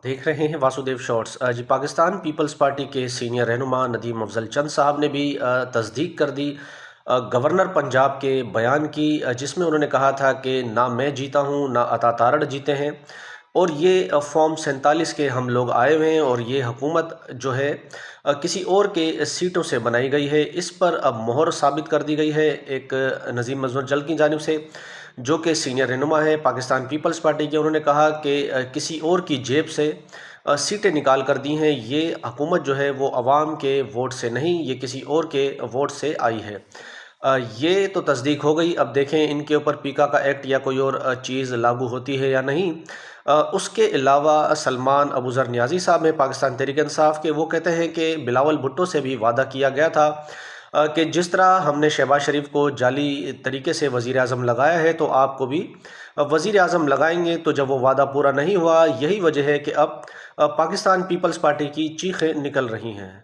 देख रहे हैं वासुदेव शॉर्ट्स। जी, पाकिस्तान पीपल्स पार्टी के सीनियर रहनुमा नदीम अफजल चंद साहब ने भी तस्दीक कर दी गवर्नर पंजाब के बयान की, जिसमें उन्होंने कहा था कि ना मैं जीता हूं ना अता तारड़ जीते हैं, और ये फॉर्म 47 के हम लोग आए हुए हैं, और ये हुकूमत जो है किसी और के सीटों से बनाई गई है। इस पर अब मोहर साबित कर दी गई है एक नज़ीम अफजल जल की जानिब से, जो कि सीनियर रहनुमा है पाकिस्तान पीपल्स पार्टी के। उन्होंने कहा कि किसी और की जेब से सीटें निकाल कर दी हैं। ये हुकूमत जो है वो अवाम के वोट से नहीं, ये किसी और के वोट से आई है। ये तो तस्दीक हो गई। अब देखें इनके ऊपर पीका का एक्ट या कोई और चीज़ लागू होती है या नहीं। उसके अलावा सलमान अबू ज़र नियाज़ी साहब हैं पाकिस्तान तहरीक इंसाफ के। वो कहते हैं कि बिलावल भुट्टो से भी वादा किया गया था कि जिस तरह हमने शहबाज शरीफ को जाली तरीके से वज़ीर आज़म लगाया है, तो आपको भी वज़ीर आज़म लगाएंगे। तो जब वो वादा पूरा नहीं हुआ, यही वजह है कि अब पाकिस्तान पीपल्स पार्टी की चीखें निकल रही हैं।